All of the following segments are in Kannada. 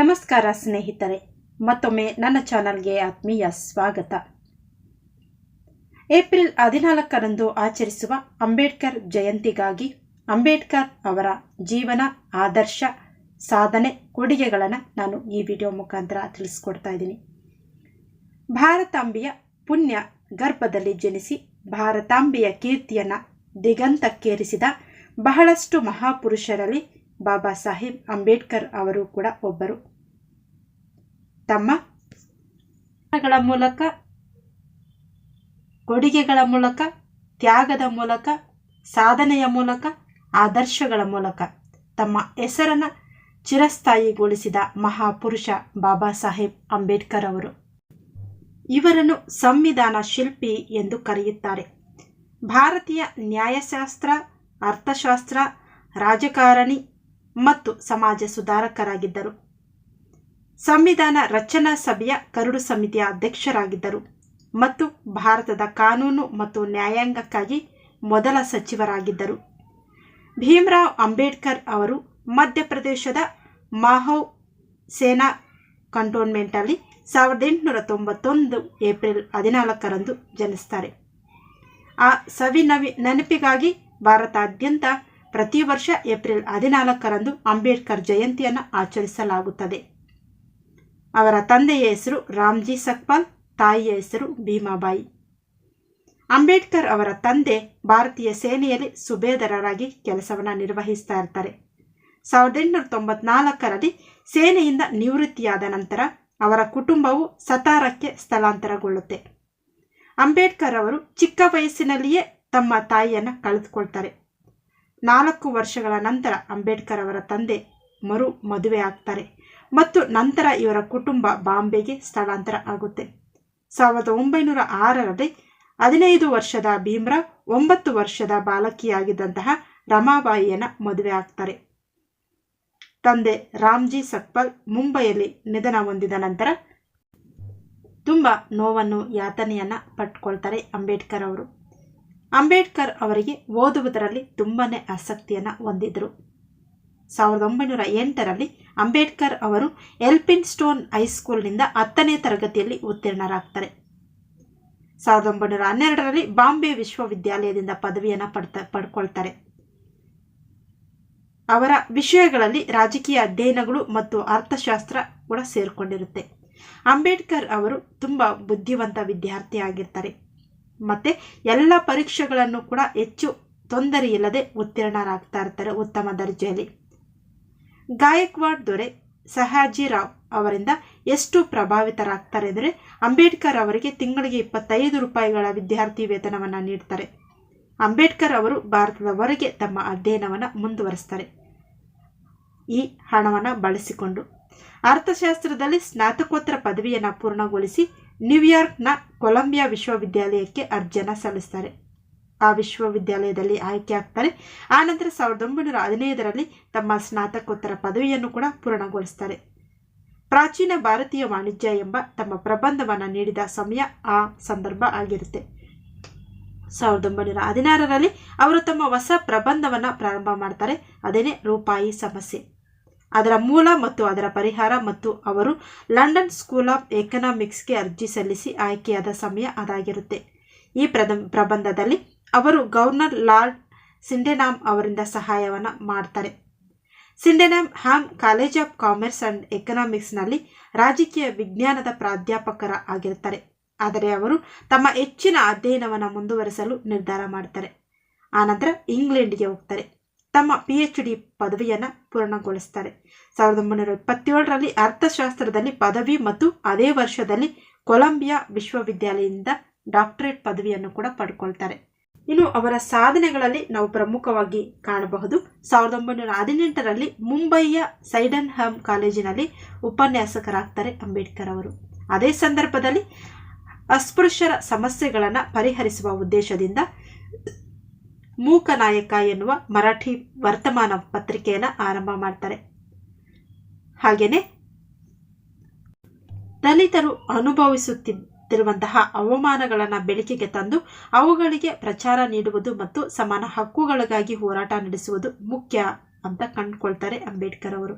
ನಮಸ್ಕಾರ ಸ್ನೇಹಿತರೆ, ಮತ್ತೊಮ್ಮೆ ನನ್ನ ಚಾನಲ್ಗೆ ಆತ್ಮೀಯ ಸ್ವಾಗತ. ಏಪ್ರಿಲ್ 14ರಂದು ಆಚರಿಸುವ ಅಂಬೇಡ್ಕರ್ ಜಯಂತಿಗಾಗಿ ಅಂಬೇಡ್ಕರ್ ಅವರ ಜೀವನ, ಆದರ್ಶ, ಸಾಧನೆ, ಕೊಡುಗೆಗಳನ್ನು ನಾನು ಈ ವಿಡಿಯೋ ಮುಖಾಂತರ ತಿಳಿಸ್ಕೊಡ್ತಾ ಇದ್ದೀನಿ. ಭಾರತಾಂಬೆಯ ಪುಣ್ಯ ಗರ್ಭದಲ್ಲಿ ಜನಿಸಿ ಭಾರತಾಂಬೆಯ ಕೀರ್ತಿಯನ್ನು ದಿಗಂತಕ್ಕೇರಿಸಿದ ಬಹಳಷ್ಟು ಮಹಾಪುರುಷರಲ್ಲಿ ಬಾಬಾ ಸಾಹೇಬ್ ಅಂಬೇಡ್ಕರ್ ಅವರು ಕೂಡ ಒಬ್ಬರು. ತಮ್ಮ ಮೂಲಕ, ಕೊಡುಗೆಗಳ ಮೂಲಕ, ತ್ಯಾಗದ ಮೂಲಕ, ಸಾಧನೆಯ ಮೂಲಕ, ಆದರ್ಶಗಳ ಮೂಲಕ ತಮ್ಮ ಹೆಸರನ್ನು ಚಿರಸ್ಥಾಯಿಗೊಳಿಸಿದ ಮಹಾಪುರುಷ ಬಾಬಾ ಸಾಹೇಬ್ ಅಂಬೇಡ್ಕರ್ ಅವರು. ಇವರನ್ನು ಸಂವಿಧಾನ ಶಿಲ್ಪಿ ಎಂದು ಕರೆಯುತ್ತಾರೆ. ಭಾರತೀಯ ನ್ಯಾಯಶಾಸ್ತ್ರ, ಅರ್ಥಶಾಸ್ತ್ರ, ರಾಜಕಾರಣಿ ಮತ್ತು ಸಮಾಜ ಸುಧಾರಕರಾಗಿದ್ದರು. ಸಂವಿಧಾನ ರಚನಾ ಸಭೆಯ ಕರಡು ಸಮಿತಿಯ ಅಧ್ಯಕ್ಷರಾಗಿದ್ದರು ಮತ್ತು ಭಾರತದ ಕಾನೂನು ಮತ್ತು ನ್ಯಾಯಾಂಗಕ್ಕಾಗಿ ಮೊದಲ ಸಚಿವರಾಗಿದ್ದರು. ಭೀಮರಾವ್ ಅಂಬೇಡ್ಕರ್ ಅವರು ಮಧ್ಯಪ್ರದೇಶದ ಮಾಹೌ ಸೇನಾ ಕಂಟೋನ್ಮೆಂಟಲ್ಲಿ 1891 ಏಪ್ರಿಲ್ 14ರಂದು ಜನಿಸ್ತಾರೆ. ಆ ನೆನಪಿಗಾಗಿ ಭಾರತಾದ್ಯಂತ ಪ್ರತಿ ವರ್ಷ ಏಪ್ರಿಲ್ 14ರಂದು ಅಂಬೇಡ್ಕರ್ ಜಯಂತಿಯನ್ನು ಆಚರಿಸಲಾಗುತ್ತದೆ. ಅವರ ತಂದೆಯ ಹೆಸರು ರಾಮ್ಜಿ ಸಕ್ಪಾಲ್, ತಾಯಿಯ ಹೆಸರು ಭೀಮಾಬಾಯಿ. ಅಂಬೇಡ್ಕರ್ ಅವರ ತಂದೆ ಭಾರತೀಯ ಸೇನೆಯಲ್ಲಿ ಸುಬೇದಾರರಾಗಿ ಕೆಲಸವನ್ನು ನಿರ್ವಹಿಸ್ತಾ ಇರ್ತಾರೆ. 1894ರಲ್ಲಿ ಸೇನೆಯಿಂದ ನಿವೃತ್ತಿಯಾದ ನಂತರ ಅವರ ಕುಟುಂಬವು ಸತಾರಕ್ಕೆ ಸ್ಥಳಾಂತರಗೊಳ್ಳುತ್ತೆ. ಅಂಬೇಡ್ಕರ್ ಅವರು ಚಿಕ್ಕ ವಯಸ್ಸಿನಲ್ಲಿಯೇ ತಮ್ಮ ತಾಯಿಯನ್ನು ಕಳೆದುಕೊಳ್ತಾರೆ. 4 ವರ್ಷಗಳ ನಂತರ ಅಂಬೇಡ್ಕರ್ ಅವರ ತಂದೆ ಮದುವೆ ಆಗ್ತಾರೆ ಮತ್ತು ನಂತರ ಇವರ ಕುಟುಂಬ ಬಾಂಬೆಗೆ ಸ್ಥಳಾಂತರ ಆಗುತ್ತೆ. 1906ರಲ್ಲಿ 15 ವರ್ಷದ ಭೀಮರಾವ್ 9 ವರ್ಷದ ಬಾಲಕಿಯಾಗಿದ್ದಂತಹ ರಮಾಬಾಯಿಯನ್ನು ಮದುವೆ ಆಗ್ತಾರೆ. ತಂದೆ ರಾಮ್ಜಿ ಸಕ್ಪಾಲ್ ಮುಂಬೈಯಲ್ಲಿ ನಿಧನ ಹೊಂದಿದ ನಂತರ ತುಂಬ ನೋವನ್ನು, ಯಾತನೆಯನ್ನು ಪಟ್ಕೊಳ್ತಾರೆ ಅಂಬೇಡ್ಕರ್ ಅವರು. ಅಂಬೇಡ್ಕರ್ ಅವರಿಗೆ ಓದುವುದರಲ್ಲಿ ತುಂಬನೇ ಆಸಕ್ತಿಯನ್ನು ಹೊಂದಿದ್ರು. 1908ರಲ್ಲಿ ಅಂಬೇಡ್ಕರ್ ಅವರು ಎಲ್ಪಿನ್ ಸ್ಟೋನ್ ಹೈಸ್ಕೂಲ್ನಿಂದ 10ನೇ ತರಗತಿಯಲ್ಲಿ ಉತ್ತೀರ್ಣರಾಗ್ತಾರೆ. 1912ರಲ್ಲಿ ಬಾಂಬೆ ವಿಶ್ವವಿದ್ಯಾಲಯದಿಂದ ಪದವಿಯನ್ನು ಪಡ್ಕೊಳ್ತಾರೆ. ಅವರ ವಿಷಯಗಳಲ್ಲಿ ರಾಜಕೀಯ ಅಧ್ಯಯನಗಳು ಮತ್ತು ಅರ್ಥಶಾಸ್ತ್ರ ಕೂಡ ಸೇರಿಕೊಂಡಿರುತ್ತೆ. ಅಂಬೇಡ್ಕರ್ ಅವರು ತುಂಬ ಬುದ್ಧಿವಂತ ವಿದ್ಯಾರ್ಥಿ ಆಗಿರ್ತಾರೆ ಮತ್ತು ಎಲ್ಲ ಪರೀಕ್ಷೆಗಳನ್ನು ಕೂಡ ಹೆಚ್ಚು ತೊಂದರೆ ಇಲ್ಲದೆ ಉತ್ತೀರ್ಣರಾಗ್ತಾ ಇರ್ತಾರೆ ಉತ್ತಮ ದರ್ಜೆಯಲ್ಲಿ. ಗಾಯಕ್ವಾಡ್ ದೊರೆ ಸಹಾಜಿರಾವ್ ಅವರಿಂದ ಎಷ್ಟು ಪ್ರಭಾವಿತರಾಗ್ತಾರೆ ಅಂದರೆ ಅಂಬೇಡ್ಕರ್ ಅವರಿಗೆ ತಿಂಗಳಿಗೆ 25 ರೂಪಾಯಿಗಳ ವಿದ್ಯಾರ್ಥಿ ವೇತನವನ್ನು ನೀಡ್ತಾರೆ. ಅಂಬೇಡ್ಕರ್ ಅವರು ಭಾರತದ ಹೊರಗೆ ತಮ್ಮ ಅಧ್ಯಯನವನ್ನು ಮುಂದುವರಿಸ್ತಾರೆ. ಈ ಹಣವನ್ನು ಬಳಸಿಕೊಂಡು ಅರ್ಥಶಾಸ್ತ್ರದಲ್ಲಿ ಸ್ನಾತಕೋತ್ತರ ಪದವಿಯನ್ನು ಪೂರ್ಣಗೊಳಿಸಿ ನ್ಯೂಯಾರ್ಕ್ನ ಕೊಲಂಬಿಯಾ ವಿಶ್ವವಿದ್ಯಾಲಯಕ್ಕೆ ಅರ್ಜಿಯನ್ನು ಸಲ್ಲಿಸ್ತಾರೆ. ಆ ವಿಶ್ವವಿದ್ಯಾಲಯದಲ್ಲಿ ಆಯ್ಕೆ ಆಗ್ತಾರೆ. ಆನಂತರ 1915ರಲ್ಲಿ ತಮ್ಮ ಸ್ನಾತಕೋತ್ತರ ಪದವಿಯನ್ನು ಕೂಡ ಪೂರ್ಣಗೊಳಿಸ್ತಾರೆ. ಪ್ರಾಚೀನ ಭಾರತೀಯ ವಾಣಿಜ್ಯ ಎಂಬ ತಮ್ಮ ಪ್ರಬಂಧವನ್ನು ನೀಡಿದ ಸಮಯ ಆ ಸಂದರ್ಭ ಆಗಿರುತ್ತೆ. 1916ರಲ್ಲಿ ಅವರು ತಮ್ಮ ಹೊಸ ಪ್ರಬಂಧವನ್ನು ಪ್ರಾರಂಭ ಮಾಡ್ತಾರೆ. ಅದೇನೇ ರೂಪಾಯಿ ಸಮಸ್ಯೆ, ಅದರ ಮೂಲ ಮತ್ತು ಅದರ ಪರಿಹಾರ, ಮತ್ತು ಅವರು ಲಂಡನ್ ಸ್ಕೂಲ್ ಆಫ್ ಎಕನಾಮಿಕ್ಸ್ಗೆ ಅರ್ಜಿ ಸಲ್ಲಿಸಿ ಆಯ್ಕೆಯಾದ ಸಮಯ ಅದಾಗಿರುತ್ತೆ. ಈ ಪ್ರಬಂಧದಲ್ಲಿ ಅವರು ಗವರ್ನರ್ ಲಾರ್ಡ್ ಸಿಂಡೆನಾಮ್ ಅವರಿಂದ ಸಹಾಯವನ್ನು ಮಾಡ್ತಾರೆ. Sydenham college of commerce and ಎಕನಾಮಿಕ್ಸ್ನಲ್ಲಿ ರಾಜಕೀಯ ವಿಜ್ಞಾನದ ಪ್ರಾಧ್ಯಾಪಕರ ಆಗಿರ್ತಾರೆ. ಆದರೆ ಅವರು ತಮ್ಮ ಹೆಚ್ಚಿನ ಅಧ್ಯಯನವನ್ನು ಮುಂದುವರಿಸಲು ನಿರ್ಧಾರ ಮಾಡ್ತಾರೆ. ಆನಂತರ ಇಂಗ್ಲೆಂಡ್ಗೆ ಹೋಗ್ತಾರೆ. ತಮ್ಮ PhD ಪದವಿಯನ್ನು ಪೂರ್ಣಗೊಳಿಸ್ತಾರೆ. 1927ರಲ್ಲಿ ಅರ್ಥಶಾಸ್ತ್ರದಲ್ಲಿ ಪದವಿ ಮತ್ತು ಅದೇ ವರ್ಷದಲ್ಲಿ ಕೊಲಂಬಿಯಾ ವಿಶ್ವವಿದ್ಯಾಲಯದಿಂದ ಡಾಕ್ಟರೇಟ್ ಪದವಿಯನ್ನು ಕೂಡ ಪಡ್ಕೊಳ್ತಾರೆ. ಇನ್ನು ಅವರ ಸಾಧನೆಗಳಲ್ಲಿ ನಾವು ಪ್ರಮುಖವಾಗಿ ಕಾಣಬಹುದು 1918ರಲ್ಲಿ ಮುಂಬಯಿಯ ಸೈಡನ್ಹಮ್ ಕಾಲೇಜಿನಲ್ಲಿ ಉಪನ್ಯಾಸಕರಾಗ್ತಾರೆ ಅಂಬೇಡ್ಕರ್ ಅವರು. ಅದೇ ಸಂದರ್ಭದಲ್ಲಿ ಅಸ್ಪೃಶ್ಯರ ಸಮಸ್ಯೆಗಳನ್ನು ಪರಿಹರಿಸುವ ಉದ್ದೇಶದಿಂದ ಮೂಕನಾಯಕ ಎನ್ನುವ ಮರಾಠಿ ವರ್ತಮಾನ ಪತ್ರಿಕೆಯನ್ನು ಆರಂಭ ಮಾಡ್ತಾರೆ. ಹಾಗೆಯೇ ದಲಿತರು ಅನುಭವಿಸುತ್ತಿರುವಂತಹ ಅವಮಾನಗಳನ್ನು ಬೆಳಕಿಗೆ ತಂದು ಅವುಗಳಿಗೆ ಪ್ರಚಾರ ನೀಡುವುದು ಮತ್ತು ಸಮಾನ ಹಕ್ಕುಗಳಿಗಾಗಿ ಹೋರಾಟ ನಡೆಸುವುದು ಮುಖ್ಯ ಅಂತ ಕಂಡುಕೊಳ್ತಾರೆ ಅಂಬೇಡ್ಕರ್ ಅವರು.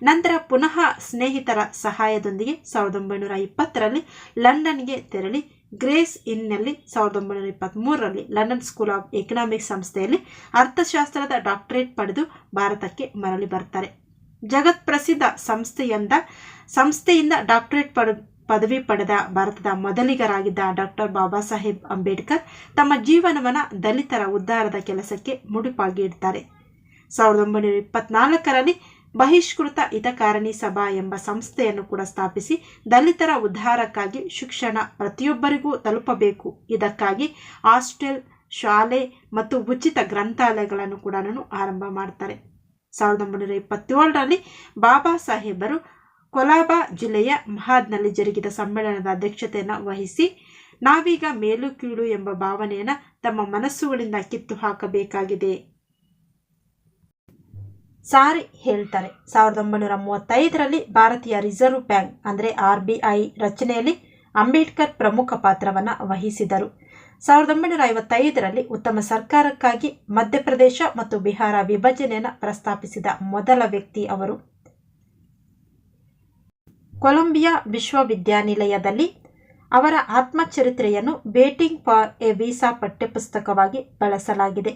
ನಂತರ ಪುನಃ ಸ್ನೇಹಿತರ ಸಹಾಯದೊಂದಿಗೆ 1920ರಲ್ಲಿ ಲಂಡನ್ಗೆ ತೆರಳಿ ಗ್ರೇಸ್ ಇನ್ನಲ್ಲಿ 1923ರಲ್ಲಿ ಲಂಡನ್ ಸ್ಕೂಲ್ ಆಫ್ ಎಕನಾಮಿಕ್ಸ್ ಸಂಸ್ಥೆಯಲ್ಲಿ ಅರ್ಥಶಾಸ್ತ್ರದ ಡಾಕ್ಟರೇಟ್ ಪಡೆದು ಭಾರತಕ್ಕೆ ಮರಳಿ ಬರ್ತಾರೆ. ಜಗತ್ಪ್ರಸಿದ್ಧ ಸಂಸ್ಥೆಯಿಂದ ಡಾಕ್ಟರೇಟ್ ಪದವಿ ಪಡೆದ ಭಾರತದ ಮೊದಲಿಗರಾಗಿದ್ದ ಡಾಕ್ಟರ್ ಬಾಬಾ ಸಾಹೇಬ್ ಅಂಬೇಡ್ಕರ್ ತಮ್ಮ ಜೀವನವನ್ನು ದಲಿತರ ಉದ್ಧಾರದ ಕೆಲಸಕ್ಕೆ ಮುಡಿಪಾಗಿ ಇಡ್ತಾರೆ. 1924ರಲ್ಲಿ ಬಹಿಷ್ಕೃತ ಹಿತಕಾರಣಿ ಸಭಾ ಎಂಬ ಸಂಸ್ಥೆಯನ್ನು ಕೂಡ ಸ್ಥಾಪಿಸಿ ದಲಿತರ ಉದ್ಧಾರಕ್ಕಾಗಿ ಶಿಕ್ಷಣ ಪ್ರತಿಯೊಬ್ಬರಿಗೂ ತಲುಪಬೇಕು, ಇದಕ್ಕಾಗಿ ಹಾಸ್ಟೆಲ್, ಶಾಲೆ ಮತ್ತು ಉಚಿತ ಗ್ರಂಥಾಲಯಗಳನ್ನು ಕೂಡ ಆರಂಭ ಮಾಡ್ತಾರೆ. 1927ರಲ್ಲಿ ಬಾಬಾ ಸಾಹೇಬರು ಕೊಲಾಬಾ ಜಿಲ್ಲೆಯ ಮಹಾದ್ನಲ್ಲಿ ಜರುಗಿದ ಸಮ್ಮೇಳನದ ಅಧ್ಯಕ್ಷತೆಯನ್ನು ವಹಿಸಿ ನಾವೀಗ ಮೇಲು ಕೀಳು ಎಂಬ ಭಾವನೆಯನ್ನು ತಮ್ಮ ಮನಸ್ಸುಗಳಿಂದ ಕಿತ್ತು ಹಾಕಬೇಕಾಗಿದೆ ಸಾರಿ ಹೇಳ್ತಾರೆ. 1935ರಲ್ಲಿ ಭಾರತೀಯ ರಿಸರ್ವ್ ಬ್ಯಾಂಕ್ ಅಂದರೆ RBI ರಚನೆಯಲ್ಲಿ ಅಂಬೇಡ್ಕರ್ ಪ್ರಮುಖ ಪಾತ್ರವನ್ನು ವಹಿಸಿದರು. 1955ರಲ್ಲಿ ಉತ್ತಮ ಸರ್ಕಾರಕ್ಕಾಗಿ ಮಧ್ಯಪ್ರದೇಶ ಮತ್ತು ಬಿಹಾರ ವಿಭಜನೆಯನ್ನು ಪ್ರಸ್ತಾಪಿಸಿದ ಮೊದಲ ವ್ಯಕ್ತಿ ಅವರು. ಕೊಲಂಬಿಯಾ ವಿಶ್ವವಿದ್ಯಾನಿಲಯದಲ್ಲಿ ಅವರ ಆತ್ಮಚರಿತ್ರೆಯನ್ನು ವೇಟಿಂಗ್ ಫಾರ್ ಎ ವೀಸಾ ಪಠ್ಯಪುಸ್ತಕವಾಗಿ ಬಳಸಲಾಗಿದೆ.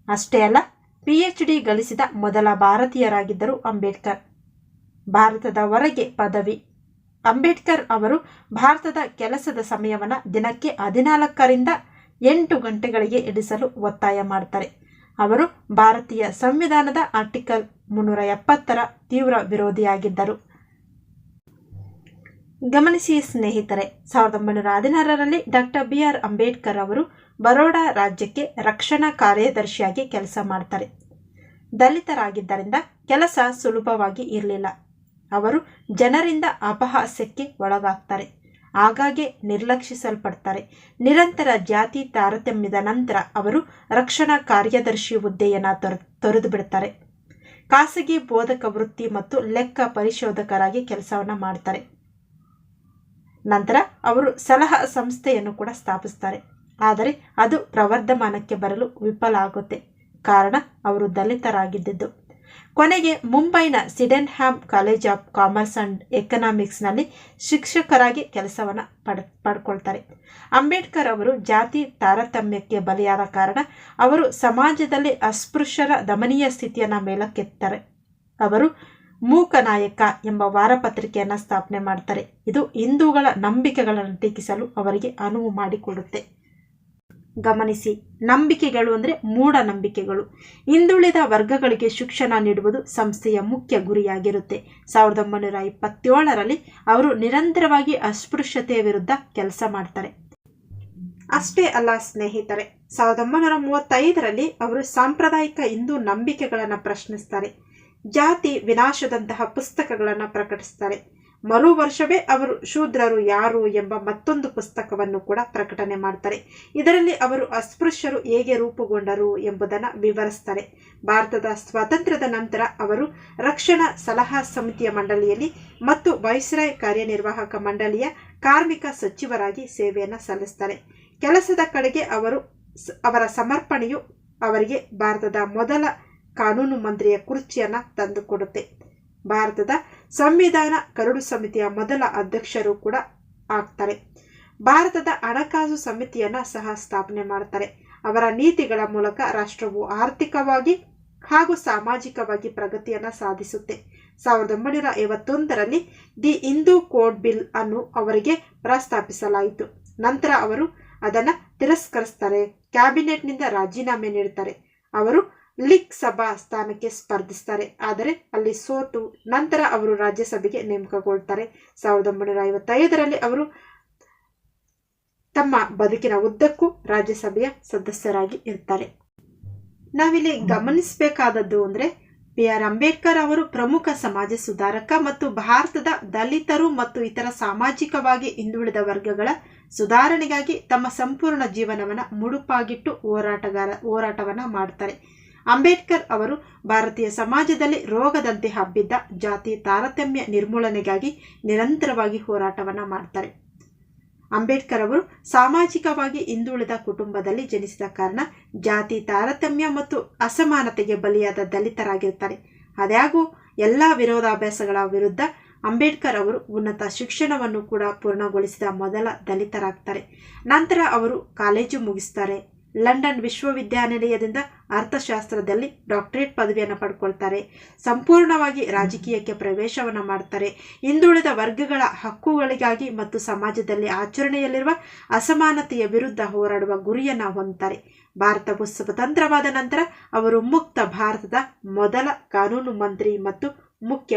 ಅಷ್ಟೇ ಅಲ್ಲ, PhD ಗಳಿಸಿದ ಮೊದಲ ಭಾರತೀಯರಾಗಿದ್ದರು ಅಂಬೇಡ್ಕರ್. ಭಾರತದ ಹೊರಗೆ ಪದವಿ. ಅಂಬೇಡ್ಕರ್ ಅವರು ಭಾರತದ ಕೆಲಸದ ಸಮಯವನ್ನು ದಿನಕ್ಕೆ 14ರಿಂದ 8 ಗಂಟೆಗಳಿಗೆ ಇಳಿಸಲು ಒತ್ತಾಯ ಮಾಡ್ತಾರೆ. ಅವರು ಭಾರತೀಯ ಸಂವಿಧಾನದ ಆರ್ಟಿಕಲ್ 370ರ ತೀವ್ರ ವಿರೋಧಿಯಾಗಿದ್ದರು. ಗಮನಿಸಿ ಸ್ನೇಹಿತರೆ, 1916ರಲ್ಲಿ ಡಾಕ್ಟರ್ BR ಅಂಬೇಡ್ಕರ್ ಅವರು ಬರೋಡಾ ರಾಜ್ಯಕ್ಕೆ ರಕ್ಷಣಾ ಕಾರ್ಯದರ್ಶಿಯಾಗಿ ಕೆಲಸ ಮಾಡ್ತಾರೆ. ದಲಿತರಾಗಿದ್ದರಿಂದ ಕೆಲಸ ಸುಲಭವಾಗಿ ಇರಲಿಲ್ಲ. ಅವರು ಜನರಿಂದ ಅಪಹಾಸ್ಯಕ್ಕೆ ಒಳಗಾಗ್ತಾರೆ, ಆಗಾಗ್ಗೆ ನಿರ್ಲಕ್ಷಿಸಲ್ಪಡ್ತಾರೆ. ನಿರಂತರ ಜಾತಿ ತಾರತಮ್ಯದ ನಂತರ ಅವರು ರಕ್ಷಣಾ ಕಾರ್ಯದರ್ಶಿ ಹುದ್ದೆಯನ್ನು ತೊರೆದು ಬಿಡ್ತಾರೆ. ಖಾಸಗಿ ಬೋಧಕ ವೃತ್ತಿ ಮತ್ತು ಲೆಕ್ಕ ಪರಿಶೋಧಕರಾಗಿ ಕೆಲಸವನ್ನು ಮಾಡ್ತಾರೆ. ನಂತರ ಅವರು ಸಲಹಾ ಸಂಸ್ಥೆಯನ್ನು ಕೂಡ ಸ್ಥಾಪಿಸ್ತಾರೆ. ಆದರೆ ಅದು ಪ್ರವರ್ಧಮಾನಕ್ಕೆ ಬರಲು ವಿಫಲ ಆಗುತ್ತೆ. ಕಾರಣ ಅವರು ದಲಿತರಾಗಿದ್ದು. ಕೊನೆಗೆ ಮುಂಬೈನ ಸಿಡೆನ್ಹ್ಯಾಮ್ ಕಾಲೇಜ್ ಆಫ್ ಕಾಮರ್ಸ್ ಅಂಡ್ ಎಕನಾಮಿಕ್ಸ್ನಲ್ಲಿ ಶಿಕ್ಷಕರಾಗಿ ಕೆಲಸವನ್ನು ಪಡ್ಕೊಳ್ತಾರೆ. ಅಂಬೇಡ್ಕರ್ ಅವರು ಜಾತಿ ತಾರತಮ್ಯಕ್ಕೆ ಬಲಿಯಾದ ಕಾರಣ ಅವರು ಸಮಾಜದಲ್ಲಿ ಅಸ್ಪೃಶ್ಯರ ದಮನೀಯ ಸ್ಥಿತಿಯನ್ನು ಮೇಲಕ್ಕೆತ್ತಾರೆ. ಅವರು ಮೂಕನಾಯಕ ಎಂಬ ವಾರಪತ್ರಿಕೆಯನ್ನು ಸ್ಥಾಪನೆ ಮಾಡ್ತಾರೆ. ಇದು ಹಿಂದೂಗಳ ನಂಬಿಕೆಗಳನ್ನು ಟೀಕಿಸಲು ಅವರಿಗೆ ಅನುವು ಮಾಡಿಕೊಡುತ್ತೆ. ಗಮನಿಸಿ, ನಂಬಿಕೆಗಳು ಅಂದರೆ ಮೂಢನಂಬಿಕೆಗಳು. ಹಿಂದುಳಿದ ವರ್ಗಗಳಿಗೆ ಶಿಕ್ಷಣ ನೀಡುವುದು ಸಂಸ್ಥೆಯ ಮುಖ್ಯ ಗುರಿಯಾಗಿರುತ್ತೆ. 1927ರಲ್ಲಿ ಅವರು ನಿರಂತರವಾಗಿ ಅಸ್ಪೃಶ್ಯತೆಯ ವಿರುದ್ಧ ಕೆಲಸ ಮಾಡ್ತಾರೆ. ಅಷ್ಟೇ ಅಲ್ಲ ಸ್ನೇಹಿತರೆ, 1935ರಲ್ಲಿ ಅವರು ಸಾಂಪ್ರದಾಯಿಕ ಹಿಂದೂ ನಂಬಿಕೆಗಳನ್ನು ಪ್ರಶ್ನಿಸ್ತಾರೆ. ಜಾತಿ ವಿನಾಶದಂತಹ ಪುಸ್ತಕಗಳನ್ನು ಪ್ರಕಟಿಸ್ತಾರೆ. ಮರು ವರ್ಷವೇ ಅವರು ಶೂದ್ರರು ಯಾರು ಎಂಬ ಮತ್ತೊಂದು ಪುಸ್ತಕವನ್ನು ಕೂಡ ಪ್ರಕಟಣೆ ಮಾಡ್ತಾರೆ. ಇದರಲ್ಲಿ ಅವರು ಅಸ್ಪೃಶ್ಯರು ಹೇಗೆ ರೂಪುಗೊಂಡರು ಎಂಬುದನ್ನು ವಿವರಿಸ್ತಾರೆ. ಭಾರತದ ಸ್ವಾತಂತ್ರ್ಯದ ನಂತರ ಅವರು ರಕ್ಷಣಾ ಸಲಹಾ ಸಮಿತಿಯ ಮಂಡಳಿಯಲ್ಲಿ ಮತ್ತು ವೈಸ್ರಾಯ್ ಕಾರ್ಯನಿರ್ವಾಹಕ ಮಂಡಳಿಯ ಕಾರ್ಮಿಕ ಸಚಿವರಾಗಿ ಸೇವೆಯನ್ನು ಸಲ್ಲಿಸ್ತಾರೆ. ಕೆಲಸದ ಕಡೆಗೆ ಅವರ ಸಮರ್ಪಣೆಯು ಅವರಿಗೆ ಭಾರತದ ಮೊದಲ ಕಾನೂನು ಮಂತ್ರಿಯ ಕುರ್ಚಿಯನ್ನು ತಂದುಕೊಡುತ್ತೆ. ಭಾರತದ ಸಂವಿಧಾನ ಕರಡು ಸಮಿತಿಯ ಮೊದಲ ಅಧ್ಯಕ್ಷರು ಕೂಡ ಆಗ್ತಾರೆ. ಭಾರತದ ಹಣಕಾಸು ಸಮಿತಿಯನ್ನು ಸಹ ಸ್ಥಾಪನೆ ಮಾಡ್ತಾರೆ. ಅವರ ನೀತಿಗಳ ಮೂಲಕ ರಾಷ್ಟ್ರವು ಆರ್ಥಿಕವಾಗಿ ಹಾಗೂ ಸಾಮಾಜಿಕವಾಗಿ ಪ್ರಗತಿಯನ್ನು ಸಾಧಿಸುತ್ತೆ. 1951ರಲ್ಲಿ ದಿ ಹಿಂದೂ ಕೋಡ್ ಬಿಲ್ ಅನ್ನು ಅವರಿಗೆ ಪ್ರಸ್ತಾಪಿಸಲಾಯಿತು. ನಂತರ ಅವರು ಅದನ್ನು ತಿರಸ್ಕರಿಸ್ತಾರೆ. ಕ್ಯಾಬಿನೆಟ್ನಿಂದ ರಾಜೀನಾಮೆ ನೀಡುತ್ತಾರೆ. ಅವರು ಲಿಕ್ ಸಭಾ ಸ್ಥಾನಕ್ಕೆ ಸ್ಪರ್ಧಿಸ್ತಾರೆ, ಆದರೆ ಅಲ್ಲಿ ಸೋತು ನಂತರ ಅವರು ರಾಜ್ಯಸಭೆಗೆ ನೇಮಕಗೊಳ್ತಾರೆ. 1955ರಲ್ಲಿ ಅವರು ತಮ್ಮ ಬದುಕಿನ ಉದ್ದಕ್ಕೂ ರಾಜ್ಯಸಭೆಯ ಸದಸ್ಯರಾಗಿ ಇರ್ತಾರೆ. ನಾವಿಲ್ಲಿ ಗಮನಿಸಬೇಕಾದದ್ದು ಅಂದರೆ BR ಅಂಬೇಡ್ಕರ್ ಅವರು ಪ್ರಮುಖ ಸಮಾಜ ಸುಧಾರಕ ಮತ್ತು ಭಾರತದ ದಲಿತರು ಮತ್ತು ಇತರ ಸಾಮಾಜಿಕವಾಗಿ ಹಿಂದುಳಿದ ವರ್ಗಗಳ ಸುಧಾರಣೆಗಾಗಿ ತಮ್ಮ ಸಂಪೂರ್ಣ ಜೀವನವನ್ನು ಮುಡುಪಾಗಿಟ್ಟು ಹೋರಾಟವನ್ನು ಮಾಡ್ತಾರೆ. ಅಂಬೇಡ್ಕರ್ ಅವರು ಭಾರತೀಯ ಸಮಾಜದಲ್ಲಿ ರೋಗದಂತೆ ಹಬ್ಬಿದ್ದ ಜಾತಿ ತಾರತಮ್ಯ ನಿರ್ಮೂಲನೆಗಾಗಿ ನಿರಂತರವಾಗಿ ಹೋರಾಟವನ್ನು ಮಾಡ್ತಾರೆ. ಅಂಬೇಡ್ಕರ್ ಅವರು ಸಾಮಾಜಿಕವಾಗಿ ಹಿಂದುಳಿದ ಕುಟುಂಬದಲ್ಲಿ ಜನಿಸಿದ ಕಾರಣ ಜಾತಿ ತಾರತಮ್ಯ ಮತ್ತು ಅಸಮಾನತೆಗೆ ಬಲಿಯಾದ ದಲಿತರಾಗಿರ್ತಾರೆ. ಆದಾಗ್ಯೂ ಎಲ್ಲ ವಿರೋಧಾಭ್ಯಾಸಗಳ ವಿರುದ್ಧ ಅಂಬೇಡ್ಕರ್ ಅವರು ಉನ್ನತ ಶಿಕ್ಷಣವನ್ನು ಕೂಡ ಪೂರ್ಣಗೊಳಿಸಿದ ಮೊದಲ ದಲಿತರಾಗ್ತಾರೆ. ನಂತರ ಅವರು ಕಾಲೇಜು ಮುಗಿಸ್ತಾರೆ. ಲಂಡನ್ ವಿಶ್ವವಿದ್ಯಾನಿಲಯದಿಂದ ಅರ್ಥಶಾಸ್ತ್ರದಲ್ಲಿ ಡಾಕ್ಟರೇಟ್ ಪದವಿಯನ್ನು ಪಡ್ಕೊಳ್ತಾರೆ. ಸಂಪೂರ್ಣವಾಗಿ ರಾಜಕೀಯಕ್ಕೆ ಪ್ರವೇಶವನ್ನು ಮಾಡ್ತಾರೆ. ಹಿಂದುಳಿದ ವರ್ಗಗಳ ಹಕ್ಕುಗಳಿಗಾಗಿ ಮತ್ತು ಸಮಾಜದಲ್ಲಿ ಆಚರಣೆಯಲ್ಲಿರುವ ಅಸಮಾನತೆಯ ವಿರುದ್ಧ ಹೋರಾಡುವ ಗುರಿಯನ್ನು ಹೊಂದುತ್ತಾರೆ. ಭಾರತವು ಸ್ವತಂತ್ರವಾದ ನಂತರ ಅವರು ಮುಕ್ತ ಭಾರತದ ಮೊದಲ ಕಾನೂನು ಮಂತ್ರಿ ಮತ್ತು ಮುಖ್ಯ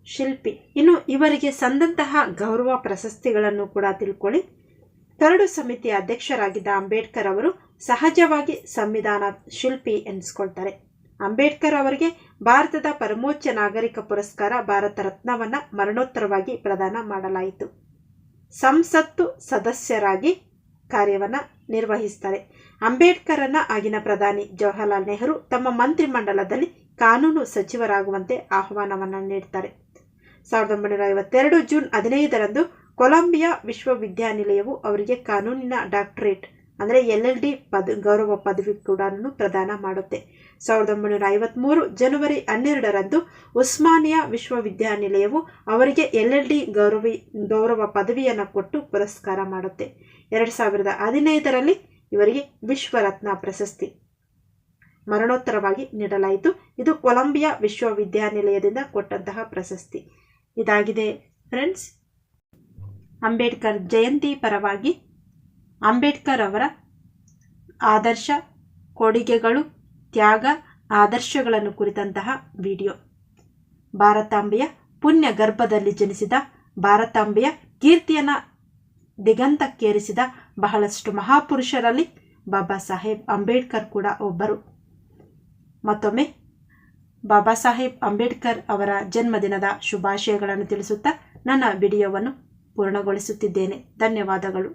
ಶಿಲ್ಪಿ. ಇನ್ನು ಇವರಿಗೆ ಸಂದಂತಹ ಗೌರವ ಪ್ರಶಸ್ತಿಗಳನ್ನು ಕೂಡ ತಿಳ್ಕೊಳ್ಳಿ. ಕರಡು ಸಮಿತಿಯ ಅಧ್ಯಕ್ಷರಾಗಿದ್ದ ಅಂಬೇಡ್ಕರ್ ಅವರು ಸಹಜವಾಗಿ ಸಂವಿಧಾನ ಶಿಲ್ಪಿ ಎನಿಸ್ಕೊಳ್ತಾರೆ. ಅಂಬೇಡ್ಕರ್ ಅವರಿಗೆ ಭಾರತದ ಪರಮೋಚ್ಚ ನಾಗರಿಕ ಪುರಸ್ಕಾರ ಭಾರತ ರತ್ನವನ್ನು ಮರಣೋತ್ತರವಾಗಿ ಪ್ರದಾನ ಮಾಡಲಾಯಿತು. ಸಂಸತ್ತು ಸದಸ್ಯರಾಗಿ ಕಾರ್ಯವನ್ನು ನಿರ್ವಹಿಸ್ತಾರೆ. ಅಂಬೇಡ್ಕರನ್ನ ಆಗಿನ ಪ್ರಧಾನಿ ಜವಾಹರ್ಲಾಲ್ ನೆಹರು ತಮ್ಮ ಮಂತ್ರಿಮಂಡಲದಲ್ಲಿ ಕಾನೂನು ಸಚಿವರಾಗುವಂತೆ ಆಹ್ವಾನವನ್ನು ನೀಡ್ತಾರೆ. 1952 ಜೂನ್ 15ರಂದು ಕೊಲಂಬಿಯಾ ವಿಶ್ವವಿದ್ಯಾನಿಲಯವು ಅವರಿಗೆ ಕಾನೂನಿನ ಡಾಕ್ಟರೇಟ್ ಅಂದರೆ LLD ಗೌರವ ಪದವಿ ಕೂಡ ಪ್ರದಾನ ಮಾಡುತ್ತೆ. 1953 ಜನವರಿ 12ರಂದು ಉಸ್ಮಾನಿಯಾ ವಿಶ್ವವಿದ್ಯಾನಿಲಯವು ಅವರಿಗೆ LLD ಗೌರವ ಪದವಿಯನ್ನು ಕೊಟ್ಟು ಪುರಸ್ಕಾರ ಮಾಡುತ್ತೆ. 2015ರಲ್ಲಿ ಇವರಿಗೆ ವಿಶ್ವರತ್ನ ಪ್ರಶಸ್ತಿ ಮರಣೋತ್ತರವಾಗಿ ನೀಡಲಾಯಿತು. ಇದು ಕೊಲಂಬಿಯಾ ವಿಶ್ವವಿದ್ಯಾನಿಲಯದಿಂದ ಕೊಟ್ಟಂತಹ ಪ್ರಶಸ್ತಿ. ಇದಾಗಿದೆ ಫ್ರೆಂಡ್ಸ್ ಅಂಬೇಡ್ಕರ್ ಜಯಂತಿ ಪರವಾಗಿ ಅಂಬೇಡ್ಕರ್ ಅವರ ಆದರ್ಶ, ಕೊಡುಗೆಗಳು, ತ್ಯಾಗ, ಆದರ್ಶಗಳನ್ನು ಕುರಿತಂತಹ ವಿಡಿಯೋ. ಭಾರತಾಂಬೆಯ ಪುಣ್ಯ ಗರ್ಭದಲ್ಲಿ ಜನಿಸಿದ ಭಾರತಾಂಬೆಯ ಕೀರ್ತಿಯನ್ನು ದಿಗಂತಕ್ಕೇರಿಸಿದ ಬಹಳಷ್ಟು ಮಹಾಪುರುಷರಲ್ಲಿ ಬಾಬಾ ಸಾಹೇಬ್ ಅಂಬೇಡ್ಕರ್ ಕೂಡ ಒಬ್ಬರು. ಮತ್ತೊಮ್ಮೆ ಬಾಬಾ ಸಾಹೇಬ್ ಅಂಬೇಡ್ಕರ್ ಅವರ ಜನ್ಮದಿನದ ಶುಭಾಶಯಗಳನ್ನು ತಿಳಿಸುತ್ತಾ ನನ್ನ ವಿಡಿಯೋವನ್ನು ಪೂರ್ಣಗೊಳಿಸುತ್ತಿದ್ದೇನೆ. ಧನ್ಯವಾದಗಳು.